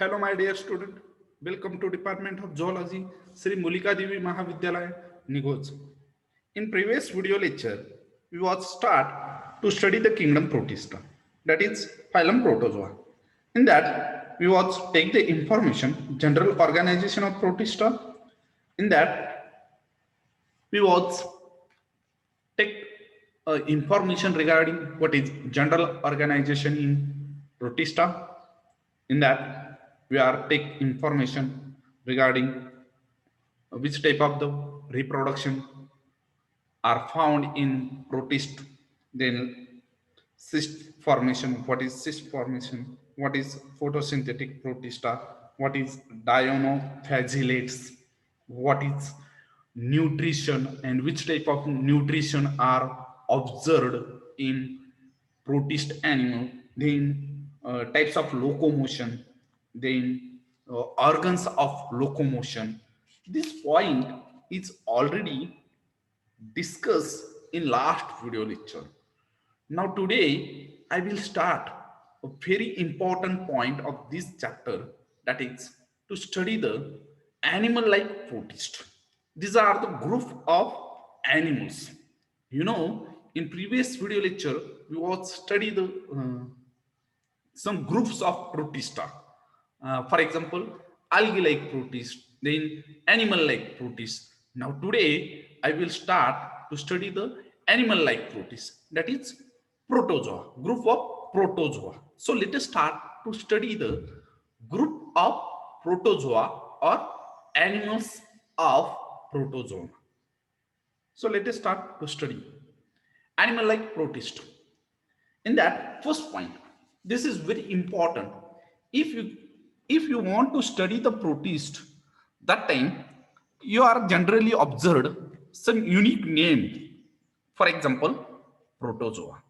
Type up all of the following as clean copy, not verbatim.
Hello, my dear student. Welcome to Department of Zoology, Sri Mulika Devi Mahavidyalaya, Nigoz. In previous video lecture, we was start to study the kingdom Protista, that is phylum Protozoa. In that, we was take the information, general organization of Protista. In that, we was take information regarding what is general organization in Protista. In that, we are take information regarding which type of the reproduction are found in protist, then cyst formation, what is cyst formation, what is photosynthetic protista, what is dianophagilates, what is nutrition and which type of nutrition are observed in protist animal, then types of locomotion, then organs of locomotion. This point is already discussed in last video lecture. Now today I will start a very important point of this chapter, that is to study the animal like protist. These are the group of animals. In previous video lecture we was study the some groups of protista. For example, algae like protist, then animal like protist. Now today I will start to study the animal like protist, that is protozoa, group of protozoa. So let us start to study the group of protozoa or animals of protozoa. So let us start to study animal like protist. In that first point, this is very important. If you want to study the protist, that time you are generally observed some unique name. For example, protozoa.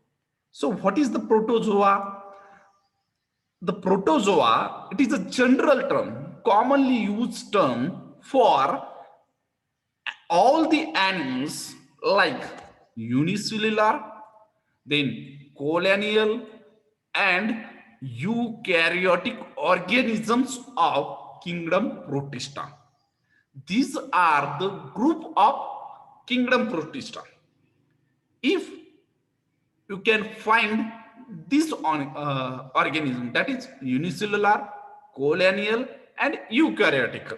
So what is the protozoa? The protozoa, it is a general term, commonly used term for all the animals like unicellular, then colonial and eukaryotic organisms of kingdom Protista. These are the group of kingdom Protista. If you can find this organism, that is unicellular, colonial and eukaryotic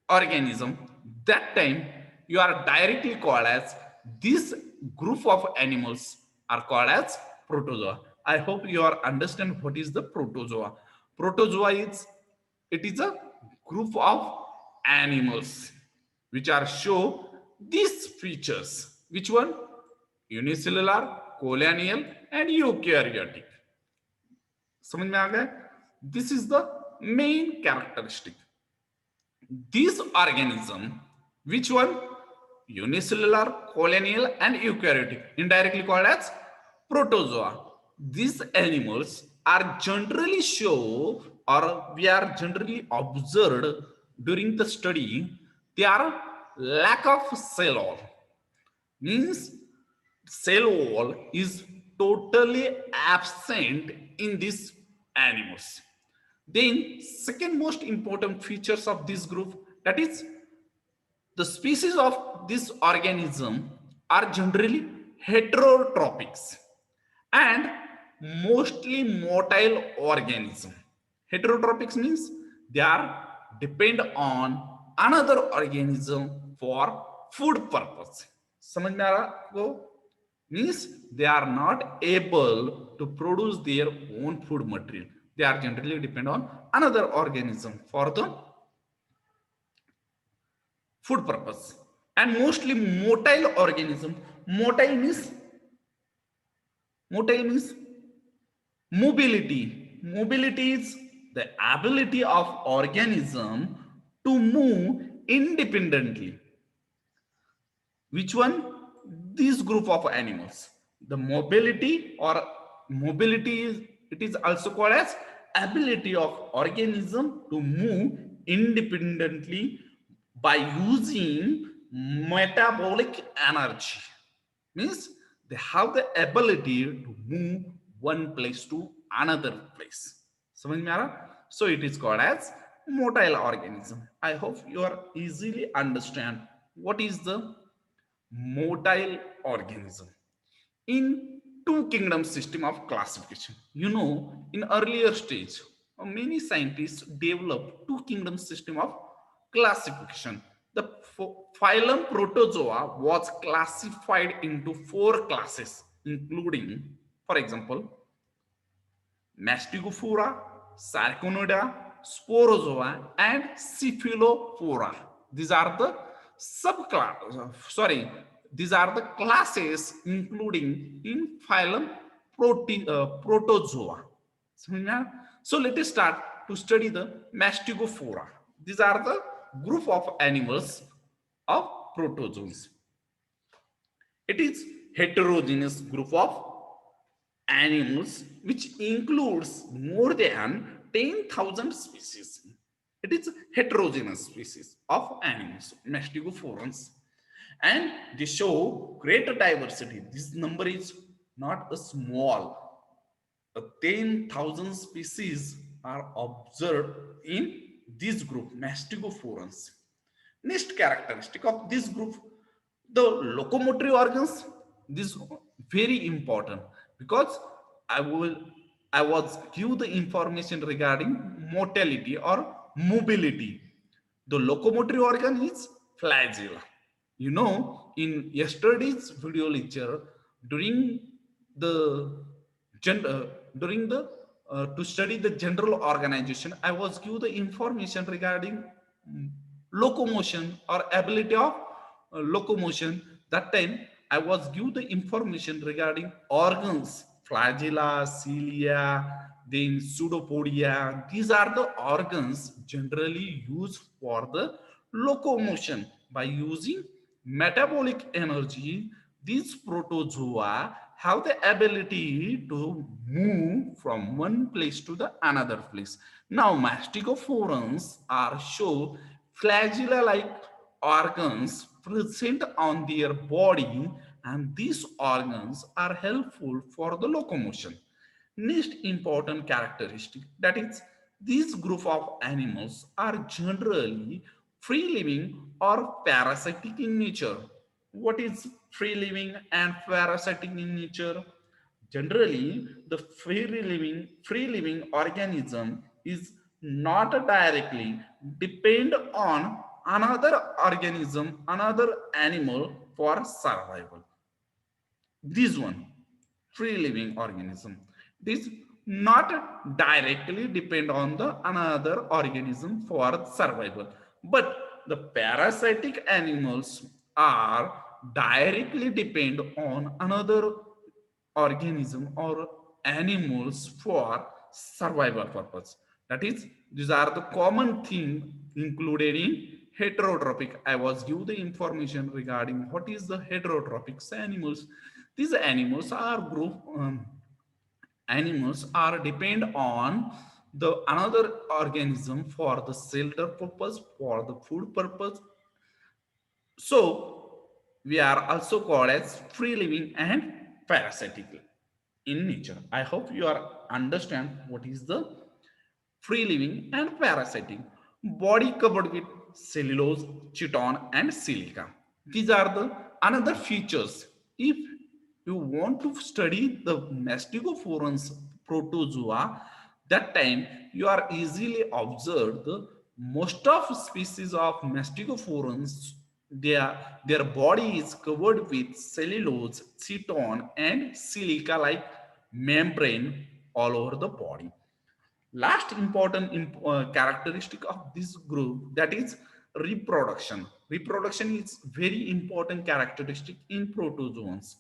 organism, that time you are directly called as this group of animals are called as protozoa. I hope you are understand what is the protozoa. Protozoa is, it is a group of animals which are show these features. Which one? Unicellular, colonial and eukaryotic. समझ में आ गया? This is the main characteristic. This organism, which one? Unicellular, colonial and eukaryotic, indirectly called as protozoa. These animals are generally show, or we are generally observed during the study, they are lack of cell wall. Means cell wall is totally absent in these animals. Then second most important features of this group, that is the species of this organism are generally heterotropics and mostly motile organism. Heterotropics means they are depend on another organism for food purpose. समझ में आ रहा आपको? Means they are not able to produce their own food material. They are generally depend on another organism for the food purpose. And mostly motile organism. Motile means mobility. Mobility is the ability of organism to move independently. Which one? This group of animals. The mobility, or mobility is, it is also called as ability of organism to move independently by using metabolic energy. Means they have the ability to move one place to another place. समझ में आ रहा? So it is called as motile organism. I hope you are easily understand what is the motile organism. In two kingdom system of classification, in earlier stage, many scientists developed two kingdom system of classification. The phylum Protozoa was classified into four classes, including, for example, Mastigophora, Sarcodina, Sporozoa, and Cephalophora. These are the subclass. Sorry, these are the classes including in phylum Protozoa. So let us start to study the Mastigophora. These are the group of animals of protozoans. It is heterogeneous group of animals which includes more than 10,000 species. It is heterogeneous species of animals, mastigophorans, and they show greater diversity. This number is not a small. 10,000 species are observed in this group, mastigophorans. Next characteristic of this group, the locomotory organs. This is very important because I will I was give the information regarding motility or mobility. The locomotory organ is flagella. In yesterday's video lecture, during the during the to study the general organization, I was give the information regarding locomotion or ability of locomotion. That time I was give the information regarding organs, flagella, cilia, then pseudopodia. These are the organs generally used for the locomotion. By using metabolic energy, these protozoa have the ability to move from one place to the another place. Now mastigophorans are show flagella like organs present on their body, and these organs are helpful for the locomotion. Next important characteristic, that is, this group of animals are generally free living or parasitic in nature. What is free living and parasitic in nature? Generally, the free living organism is not directly depend on another organism, another animal for survival. This one, free living organism, this not directly depend on the another organism for survival, but the parasitic animals are directly depend on another organism or animals for survival purpose. That is, these are the common thing included in heterotrophic. I was give the information regarding what is the heterotrophic animals. These animals are depend on the another organism for the shelter purpose, for the food purpose. So we are also called as free living and parasitic in nature. I hope you are understand what is the free living and parasitic. Body covered with cellulose, chiton, and silica. These are the another features. If you want to study the mastigophorans protozoa, that time you are easily observed the most of species of mastigophorans, their body is covered with cellulose, chiton, and silica like membrane all over the body. Last important characteristic of this group, that is reproduction is very important characteristic in protozoans.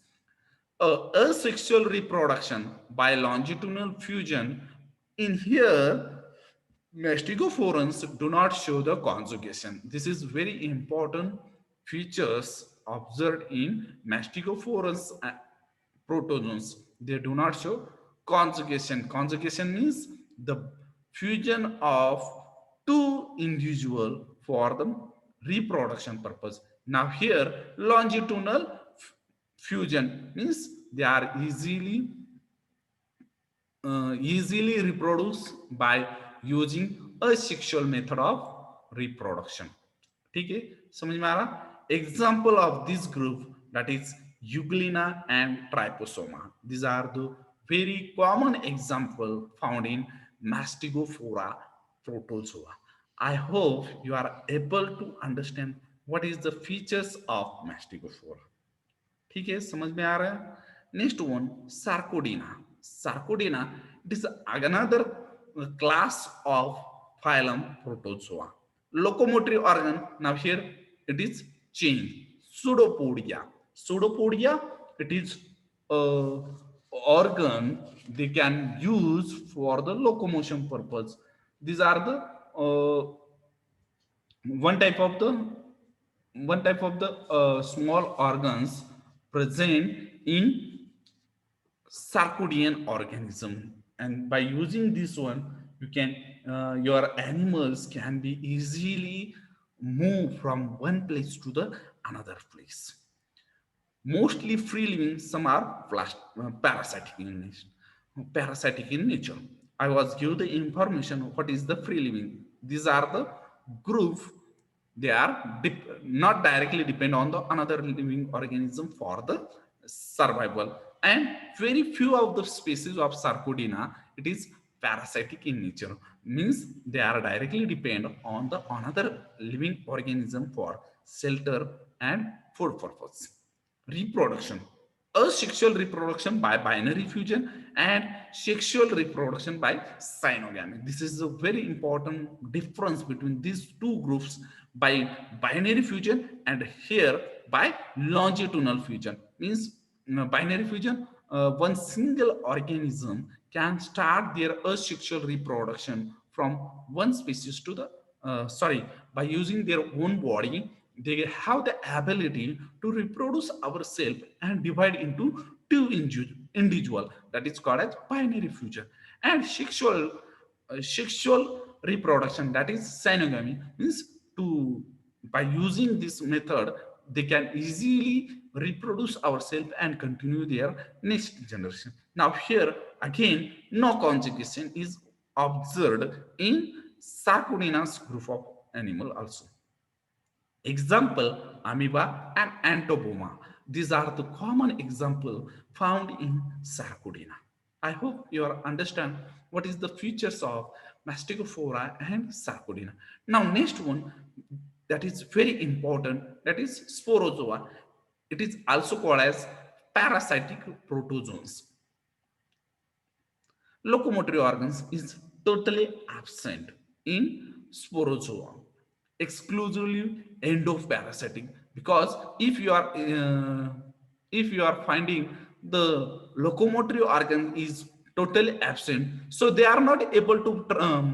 Asexual reproduction by longitudinal fusion. In here, mastigophorans do not show the conjugation. This is very important features observed in mastigophorans protozoans. They do not show conjugation. Conjugation means the fusion of two individual for the reproduction purpose. Now here longitudinal fusion means they are easily reproduced by using asexual method of reproduction. ठीक है, समझ में आ रहा? Example of this group, that is Euglena and Tryposoma. These are the very common example found in Mastigophora protozoa. I hope you are able to understand what is the features of Mastigophora. ठीक है, समझ में आ रहा है? Next one Sarcodina. Sarcodina, it is another class of phylum Protozoa. Locomotory organ, now here it is changed. Pseudopodia. Pseudopodia, it is organ they can use for the locomotion purpose. These are the one type of the small organs present in Sarcodian organism, and by using this one you can your animals can be easily move from one place to the another place. Mostly free living, some are parasitic in nature. I was given the information of what is the free living. These are the group. They are not directly depend on the another living organism for the survival, and very few of the species of Sarcodina, it is parasitic in nature, means they are directly depend on the another living organism for shelter and food purpose. Reproduction, asexual reproduction by binary fusion and sexual reproduction by synogamy. This is a very important difference between these two groups, by binary fusion and here by longitudinal fusion. Means binary fusion, one single organism can start their asexual reproduction from one species to the by using their own body they have the ability to reproduce ourselves and divide into two individual, that is called as binary fusion. And sexual reproduction, that is synogamy, means to by using this method they can easily reproduce ourselves and continue their next generation. Now here again no conjugation is observed in Sarcodina's group of animal also. Example, amoeba and antoboma. These are the common example found in Sarcodina. I hope you understand what is the features of Mastigophora and Sarcodina. Now next one that is very important, that is Sporozoa. It is also called as parasitic protozoans. Locomotory organs is totally absent in Sporozoa, exclusively endoparasitic, because if you are finding the locomotory organ is totally absent, so they are not able to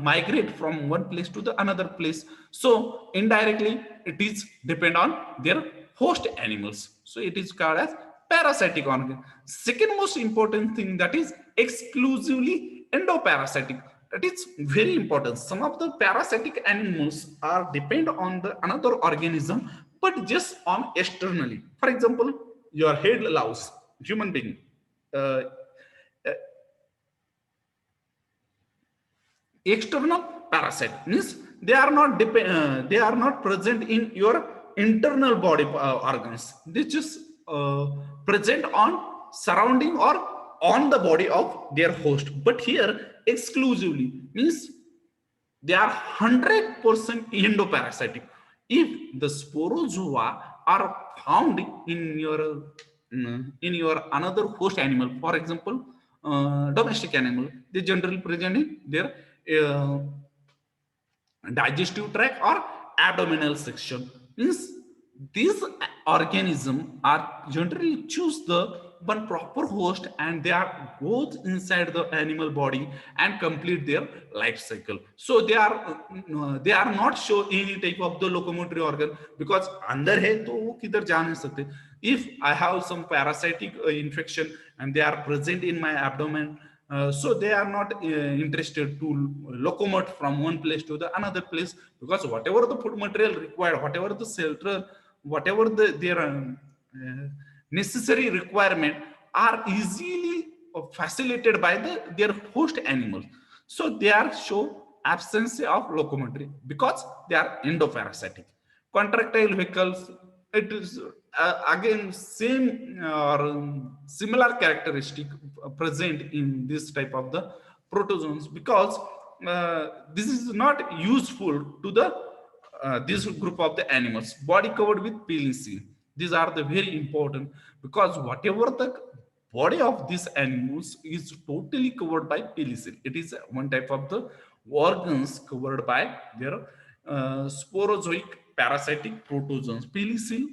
migrate from one place to the another place, so indirectly it is depend on their host animals, so it is called as parasitic organ. Second most important thing, that is exclusively endoparasitic. That is very important. Some of the parasitic animals are depend on the another organism, but just on externally. For example, your head louse, human being, uh, external parasite means they are not they are not present in your internal body organs. They just present on surrounding or on the body of their host, but here exclusively means they are 100% endoparasitic. If the sporozoa are found in your another host animal, for example, domestic animal, they generally present in their uh, digestive tract or abdominal section. Means these organisms are generally choose the one proper host and they are goes inside the animal body and complete their life cycle. So they are not show any type of the locomotory organ, because अंदर है तो वो किधर जा नहीं सकते. If I have some parasitic infection and they are present in my abdomen, so they are not interested to locomote from one place to the another place, because whatever the food material required, whatever the shelter, whatever their necessary requirement are easily facilitated by their host animals. So they are show absence of locomotory because they are endoparasitic. Contractile vehicles, it is again same or similar characteristic present in this type of the protozoans, because this is not useful to the this group of the animals. Body covered with penicillin, these are the very important, because whatever the body of these animals is totally covered by penicillin. It is one type of the organs covered by their sporozoic parasitic protozoans. Penicillin,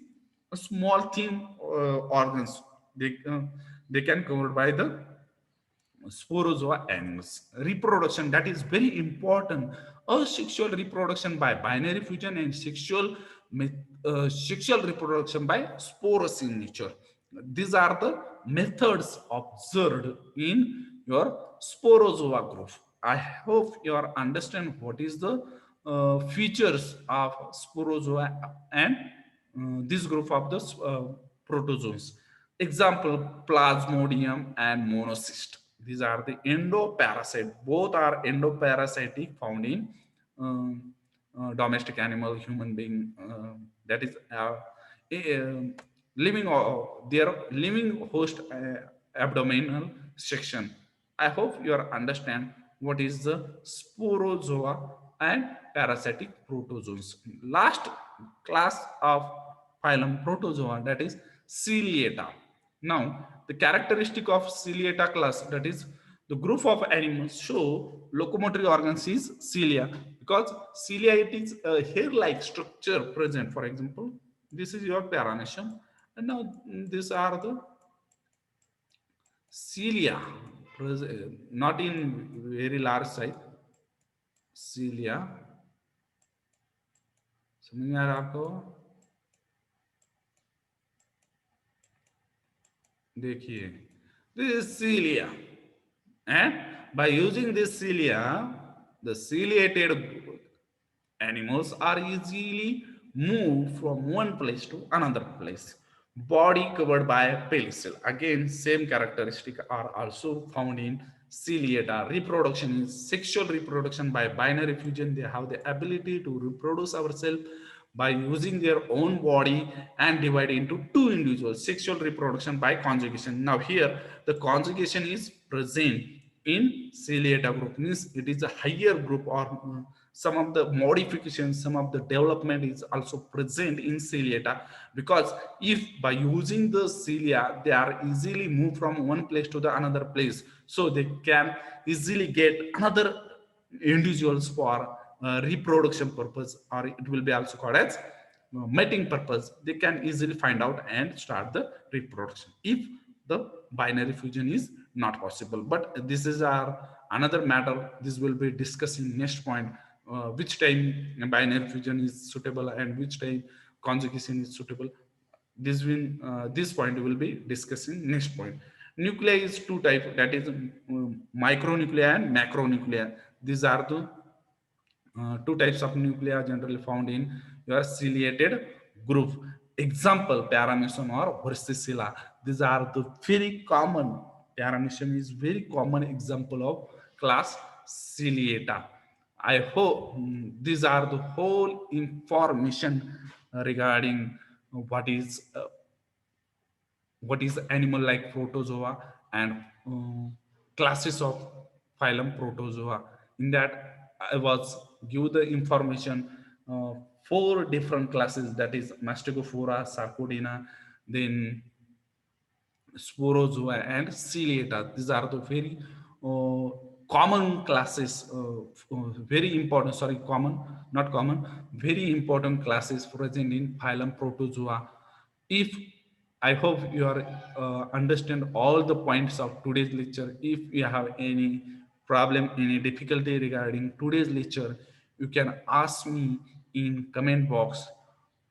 a small thin organs, they can covered by the Sporozoa animals. Reproduction, that is very important. Asexual reproduction by binary fusion and sexual reproduction by sporous in nature. These are the methods observed in your Sporozoa group. I hope you are understand what is the features of Sporozoa and this group of the protozoans. Example, Plasmodium and Monocyst. These are the endoparasite. Both are endoparasitic, found in domestic animal, human being. That is living, their living host abdominal section. I hope you are understand what is the Sporozoa and parasitic protozoans. Last class of phylum Protozoa, that is Ciliata. Now, the characteristic of Ciliata class, that is the group of animals show locomotory organs is cilia, because cilia, it is a hair-like structure present. For example, this is your paranecium, and now these are the cilia, not in very large size. cilia, समझ में आ रहा है आपको? देखिए, this is cilia, and by using this cilia, the ciliated animals are easily moved from one place to another place. Body covered by pellicule. Again, same characteristic are also found in ciliata. Reproduction is sexual reproduction by binary fusion. They have the ability to reproduce ourselves by using their own body and divide into two individuals. Sexual reproduction by conjugation. Now here the conjugation is present in ciliata group, means it is a higher group, or some of the modifications, some of the development is also present in ciliata, because if by using the cilia they are easily moved from one place to the another place, so they can easily get another individuals for reproduction purpose, or it will be also called as mating purpose. They can easily find out and start the reproduction if the binary fusion is not possible. But this is our another matter. This will be discussing next point, which time binary fusion is suitable and which time conjugation is suitable. This point will be discussing next point. Nuclei is two type, that is micronuclei and macronuclei. These are the two types of nuclei generally found in your ciliated group. Example, paramecium or versicilla. These are the very common. Paramecium is very common example of class Ciliata. I hope these are the whole information regarding what is animal like protozoa and classes of phylum protozoa. In that I was give the information, four different classes, that is Mastigophora, Sarcodina, then Sporozoa and Ciliata. These are the very uh, common classes, very important, sorry, common, not common, very important classes present in phylum Protozoa. If I hope you are understand all the points of today's lecture. If you have any problem, any difficulty regarding today's lecture, you can ask me in comment box.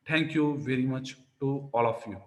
Thank you very much to all of you.